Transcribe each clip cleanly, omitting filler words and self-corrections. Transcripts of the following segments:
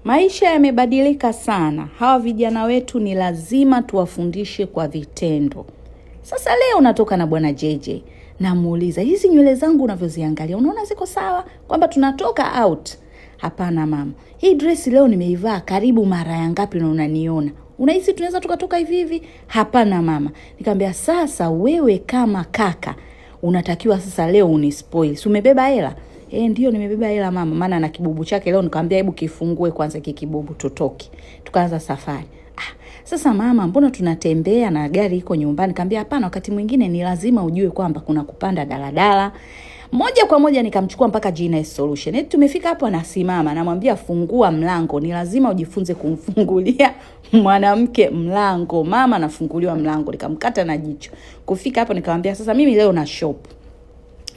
Maisha yamebadilika sana. Hawa vijana wetu ni lazima tuwafundishe kwa vitendo. Sasa leo natoka na bwana JJ. Namuuliza, hizi nywele zangu unavyoziangalia, unaona ziko sawa? Kwamba tunatoka out. Hapana mama. Hii dress leo nimeivaa karibu mara ya ngapi na unaniona? Unahisi tunaweza tukatoka hivi hivi? Hapana mama. Nikamwambia sasa wewe kama kaka, unatakiwa sasa leo unispoil. Si umebeba hela? Ndio nimebeba hela mama, maana na kibubu chake leo. Nikamwambia hebu kifungue kwanza kibubu tutoke. Tukaanza safari. Sasa mama, mbona tunatembea na gari iko nyumbani? Nikamwambia hapana, wakati mwingine ni lazima ujue kwamba kuna kupanda daladala. Moja kwa moja nikamchukua mpaka GNS Solution. Tumefika hapo anasimama, namwambia fungua mlango. Ni lazima ujifunze kumfungulia mwanamke mlango. Mama anafunguliwa mlango, nikamkata na jicho. Kufika hapo nikamwambia sasa mimi leo na shop.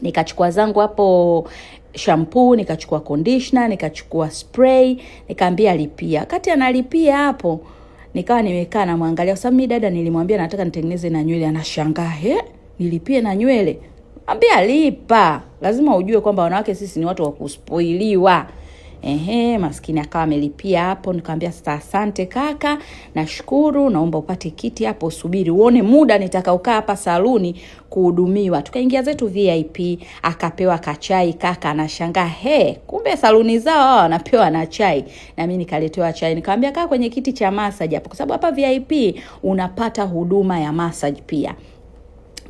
Nikachukua zangu hapo shampoo, nikachukua conditioner, nikachukua spray, nikamwambia lipia. Wakati analipia hapo, nikawa nimekaa na muangalia. Kwa sababu mimi dada nilimwambia nataka nitengeneze na nywele, anashangaa, nilipie na nywele? Ambia lipa. Lazima ujue kwamba wanawake sisi ni watu wa kuspoiliwa. Maskini akawa amelipia hapo. Nikamwambia sasa asante kaka, nashukuru, naomba upate kiti hapo subiri uone muda nitakaokaa hapa saluni kuhudumiwa. Tukaingia zetu VIP, akapewa kachai. Kaka anashangaa, kumbe saluni zao wanapewa na chai. Na mimi nikaletewa chai. Nikamwambia kaa kwenye kiti cha massage hapo, kwa sababu hapa VIP unapata huduma ya massage pia.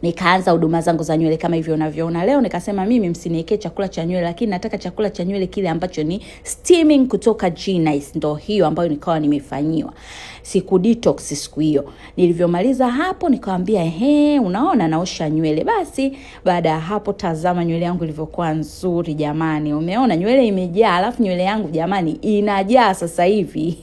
Nikaanza huduma zangu za nywele kama hivyo unavyoona leo. Nikasema mimi msiniwekee chakula cha nywele, lakini nataka chakula cha nywele kile ambacho ni steaming kutoka GNS. Ndio hiyo ambayo nikawa nimefanyiwa. Siku detox siku hiyo. Nilivyomaliza hapo nikamwambia unaona naosha nywele. Basi baada ya hapo tazama nywele yangu ilivyokuwa nzuri jamani. Umeona nywele imejaa, alafu nywele yangu jamani inajaa sasa hivi.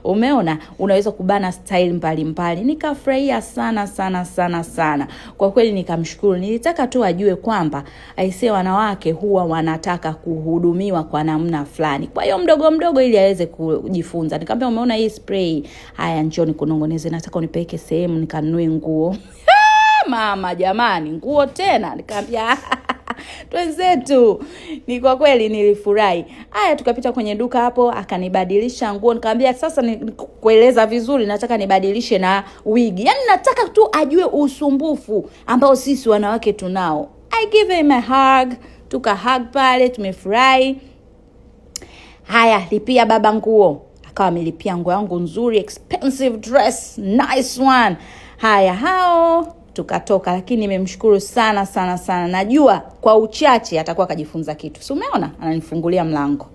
Umeona unaweza kubana style mbalimbali. Nikafurahia sana sana sana sana. Kwa kweli nikamshukuru. Nilitaka tu ajue kwamba aisee wanawake huwa wanataka kuhudumiwa kwa namna fulani. Kwa hiyo mdogo mdogo ili aweze kujifunza. Nikamwambia umeona hii spray, haya njoni kunongoneze, nataka unipeleke sehemu nikanunue nguo. Mama jamani, nguo tena? Nikamwambia twenzetu. Ni kwa kweli nilifurahi. Haya tukapita kwenye duka hapo, akanibadilisha nguo. Nikamwambia sasa kueleza vizuri, nataka nibadilishe na wigi. Yaani nataka tu ajue usumbufu ambao sisi wanawake tunao. I give him a hug. Tuka hug pale, tumefurahi. Haya lipia baba nguo. Akawa amelipia nguo yangu nzuri, expensive dress, nice one. Haya hao tukatoka, lakini nimemshukuru sana sana sana. Najua kwa uchache atakuwa kajifunza kitu. Si umeona ananifungulia mlango.